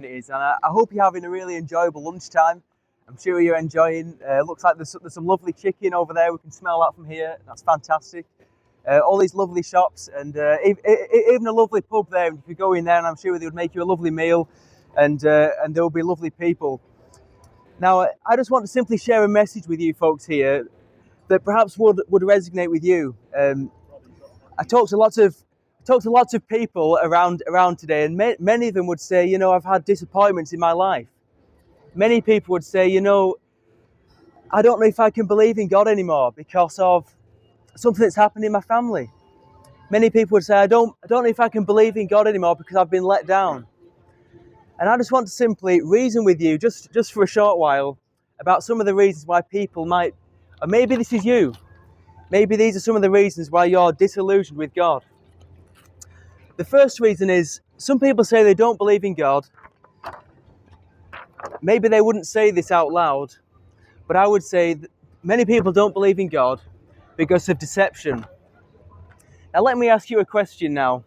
it is, and I hope you're having a really enjoyable lunchtime. I'm sure you're enjoying. Looks like there's some lovely chicken over there. We can smell that from here. That's fantastic. All these lovely shops, and even a lovely pub there. If you go in there, and I'm sure they would make you a lovely meal, and there will be lovely people. Now, I just want to simply share a message with you folks here that perhaps would resonate with you. I talked to lots of people around today, and many of them would say, I've had disappointments in my life. Many people would say, I don't know if I can believe in God anymore because of something that's happened in my family. Many people would say, I don't know if I can believe in God anymore because I've been let down. And I just want to simply reason with you, just for a short while, about some of the reasons why people might, or maybe this is you, maybe these are some of the reasons why you're disillusioned with God. The first reason is, some people say they don't believe in God. Maybe they wouldn't say this out loud, but I would say that many people don't believe in God because of deception. Now let me ask you a question now.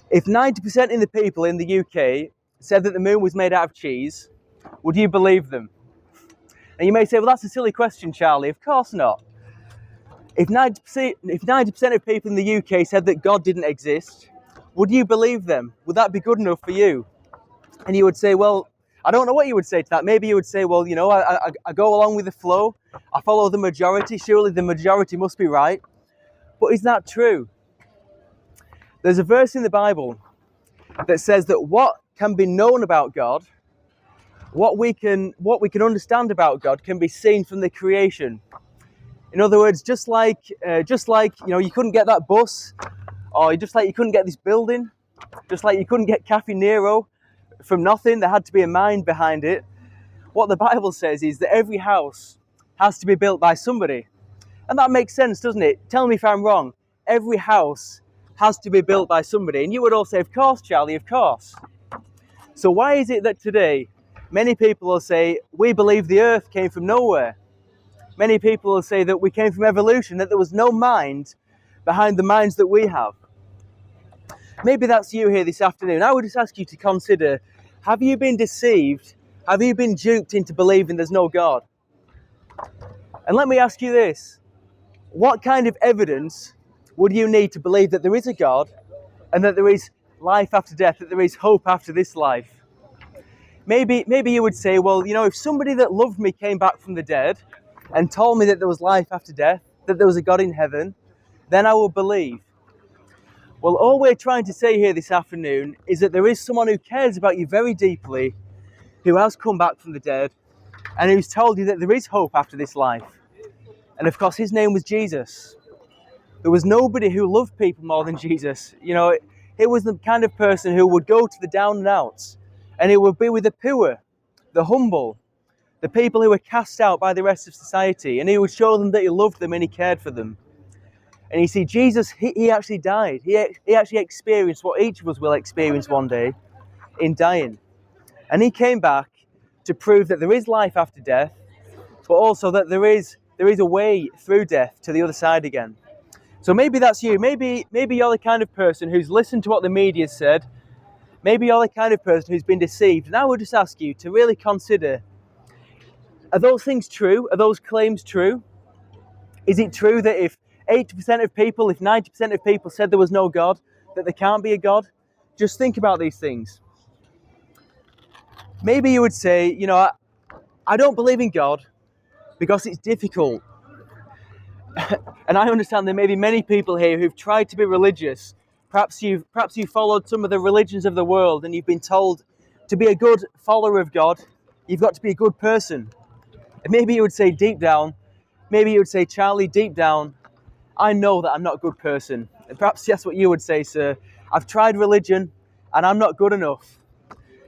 If 90% of the people in the UK said that the moon was made out of cheese, would you believe them? And you may say, well, that's a silly question, Charlie. Of course not. If 90% of people in the UK said that God didn't exist, would you believe them? Would that be good enough for you? And you would say, well, I don't know what you would say to that. Maybe you would say, well, I go along with the flow. I follow the majority. Surely the majority must be right. But is that true? There's a verse in the Bible that says that what can be known about God, what we can understand about God, can be seen from the creation. In other words, just like you couldn't get that bus, or just like you couldn't get this building, just like you couldn't get Cafe Nero from nothing, there had to be a mind behind it. What the Bible says is that every house has to be built by somebody. And that makes sense, doesn't it? Tell me if I'm wrong. Every house has to be built by somebody. And you would all say, of course, Charlie, of course. So why is it that today many people will say, we believe the earth came from nowhere? Many people will say that we came from evolution, that there was no mind behind the minds that we have. Maybe that's you here this afternoon. I would just ask you to consider, have you been deceived? Have you been duped into believing there's no God? And let me ask you this. What kind of evidence would you need to believe that there is a God and that there is life after death, that there is hope after this life? Maybe you would say, well, if somebody that loved me came back from the dead and told me that there was life after death, that there was a God in heaven, then I will believe. Well, all we're trying to say here this afternoon is that there is someone who cares about you very deeply, who has come back from the dead, and who's told you that there is hope after this life. And of course, his name was Jesus. There was nobody who loved people more than Jesus. He was the kind of person who would go to the down and outs, and he would be with the poor, the humble, the people who were cast out by the rest of society, and he would show them that he loved them and he cared for them. And you see, Jesus, he actually died. He actually experienced what each of us will experience one day in dying. And he came back to prove that there is life after death, but also that there is a way through death to the other side again. So maybe that's you. Maybe you're the kind of person who's listened to what the media said. Maybe you're the kind of person who's been deceived. And I would just ask you to really consider, are those things true? Are those claims true? Is it true that if 80% of people, if 90% of people said there was no God, that there can't be a God? Just think about these things. Maybe you would say, I don't believe in God because it's difficult. And I understand there may be many people here who've tried to be religious. Perhaps you've followed some of the religions of the world and you've been told to be a good follower of God, you've got to be a good person. And maybe you would say deep down, Charlie, deep down, I know that I'm not a good person. And perhaps that's what you would say, sir. I've tried religion and I'm not good enough.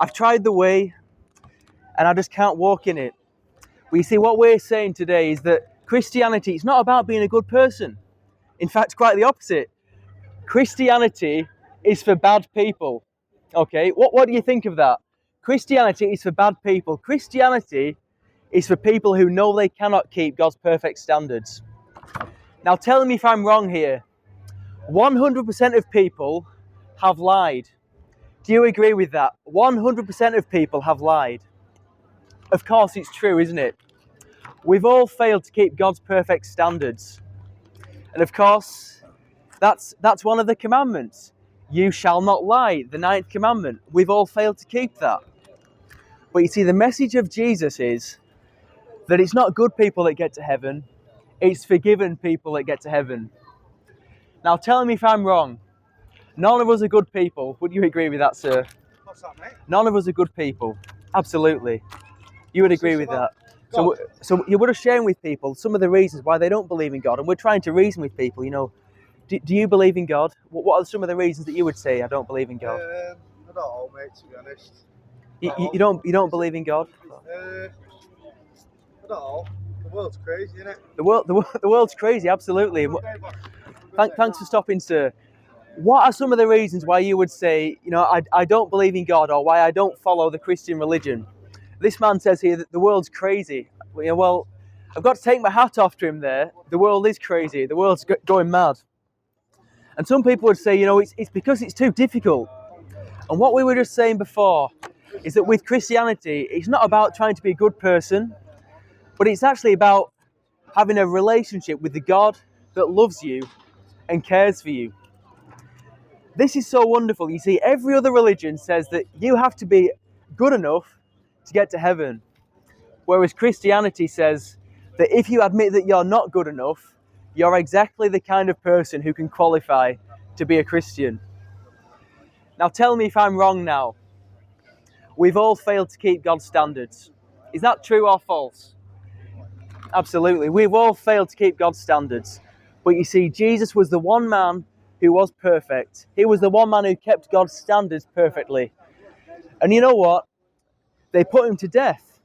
I've tried the way and I just can't walk in it. Well, you see, what we're saying today is that Christianity is not about being a good person. In fact, quite the opposite. Christianity is for bad people. Okay, what do you think of that? Christianity is for bad people. Christianity is for people who know they cannot keep God's perfect standards. Now tell me if I'm wrong here. 100% of people have lied. Do you agree with that? 100% of people have lied. Of course it's true, isn't it? We've all failed to keep God's perfect standards. And of course, that's one of the commandments. You shall not lie, the 9th commandment. We've all failed to keep that. But you see, the message of Jesus is that it's not good people that get to heaven, it's forgiven people that get to heaven. Now tell me if I'm wrong. None of us are good people. Would you agree with that, sir? What's that, mate? None of us are good people. Absolutely. You would agree with that. So you would have shared with people some of the reasons why they don't believe in God, and we're trying to reason with people, do you believe in God? What are some of the reasons that you would say I don't believe in God? I don't know, mate, to be honest. You don't believe in God? I don't know. The world's crazy, isn't it? The world's crazy, absolutely. Thanks for stopping, sir. What are some of the reasons why you would say, I don't believe in God, or why I don't follow the Christian religion? This man says here that the world's crazy. Well, I've got to take my hat off to him there. The world is crazy. The world's going mad. And some people would say, it's because it's too difficult. And what we were just saying before is that with Christianity, it's not about trying to be a good person, but it's actually about having a relationship with the God that loves you and cares for you. This is so wonderful. You see, every other religion says that you have to be good enough to get to heaven. Whereas Christianity says that if you admit that you're not good enough, you're exactly the kind of person who can qualify to be a Christian. Now tell me if I'm wrong now. We've all failed to keep God's standards. Is that true or false? Absolutely. We've all failed to keep God's standards. But you see, Jesus was the one man who was perfect. He was the one man who kept God's standards perfectly. And you know what? They put him to death.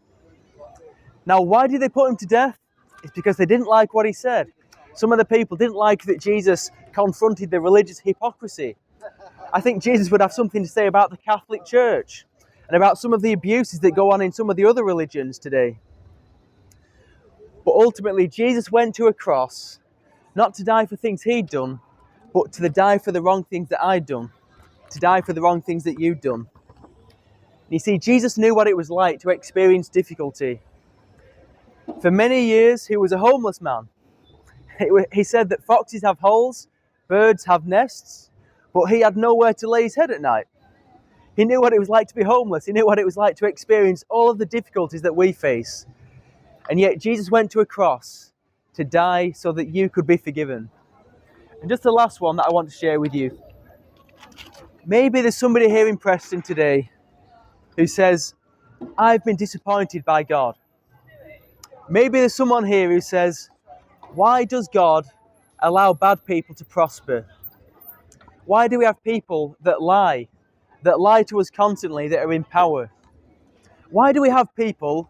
Now, why did they put him to death? It's because they didn't like what he said. Some of the people didn't like that Jesus confronted the religious hypocrisy. I think Jesus would have something to say about the Catholic Church and about some of the abuses that go on in some of the other religions today. But ultimately, Jesus went to a cross, not to die for things he'd done, but to die for the wrong things that I'd done, to die for the wrong things that you'd done. You see, Jesus knew what it was like to experience difficulty. For many years, he was a homeless man. He said that foxes have holes, birds have nests, but he had nowhere to lay his head at night. He knew what it was like to be homeless. He knew what it was like to experience all of the difficulties that we face. And yet Jesus went to a cross to die so that you could be forgiven. And just the last one that I want to share with you. Maybe there's somebody here in Preston today who says, I've been disappointed by God. Maybe there's someone here who says, why does God allow bad people to prosper? Why do we have people that lie to us constantly, that are in power? Why do we have people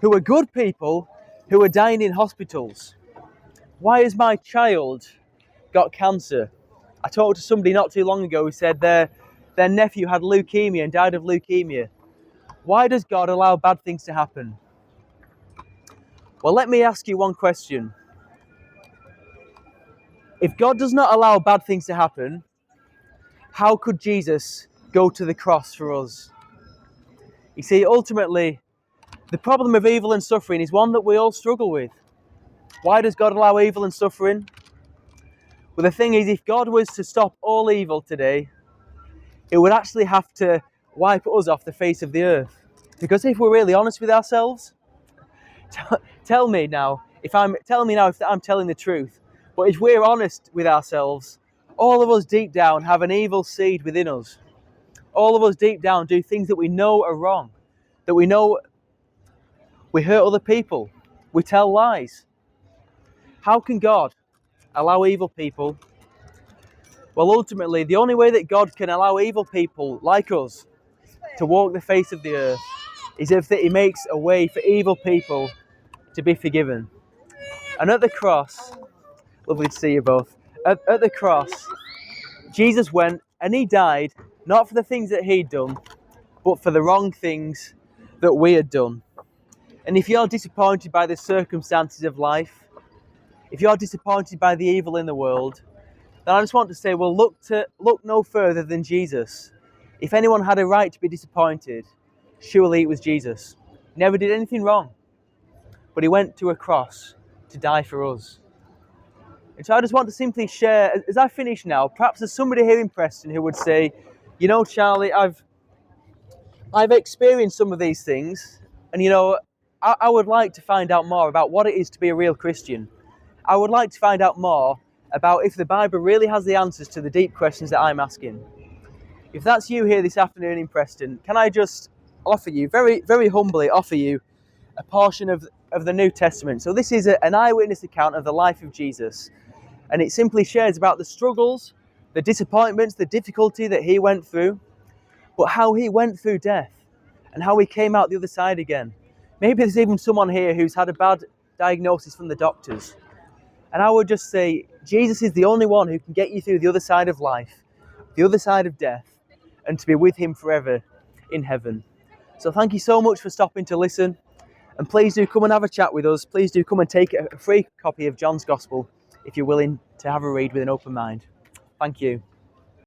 who are good people who are dying in hospitals? Why has my child got cancer? I talked to somebody not too long ago who said their nephew had leukemia and died of leukemia. Why does God allow bad things to happen? Well, let me ask you one question. If God does not allow bad things to happen, how could Jesus go to the cross for us? You see, ultimately, the problem of evil and suffering is one that we all struggle with. Why does God allow evil and suffering? Well, the thing is, if God was to stop all evil today, it would actually have to wipe us off the face of the earth. Because if we're really honest with ourselves, tell me now if I'm telling the truth. But if we're honest with ourselves, all of us deep down have an evil seed within us. All of us deep down do things that we know are wrong, that we know we hurt other people, we tell lies. How can God allow evil people? Well, ultimately, the only way that God can allow evil people like us to walk the face of the earth is if He makes a way for evil people to be forgiven. And at the cross, lovely to see you both, at the cross, Jesus went and He died, not for the things that He'd done, but for the wrong things that we had done. And if you're disappointed by the circumstances of life, if you're disappointed by the evil in the world, then I just want to say, well, look no further than Jesus. If anyone had a right to be disappointed, surely it was Jesus. He never did anything wrong, but he went to a cross to die for us. And so I just want to simply share, as I finish now, perhaps there's somebody here in Preston who would say, you know, Charlie, I've experienced some of these things, and you know, I would like to find out more about what it is to be a real Christian. I would like to find out more about if the Bible really has the answers to the deep questions that I'm asking. If that's you here this afternoon in Preston, can I just offer you, very, very humbly offer you, a portion of the New Testament. So this is an eyewitness account of the life of Jesus, and it simply shares about the struggles, the disappointments, the difficulty that he went through, but how he went through death and how he came out the other side again. Maybe there's even someone here who's had a bad diagnosis from the doctors. And I would just say, Jesus is the only one who can get you through the other side of life, the other side of death, and to be with him forever in heaven. So thank you so much for stopping to listen. And please do come and have a chat with us. Please do come and take a free copy of John's Gospel if you're willing to have a read with an open mind. Thank you.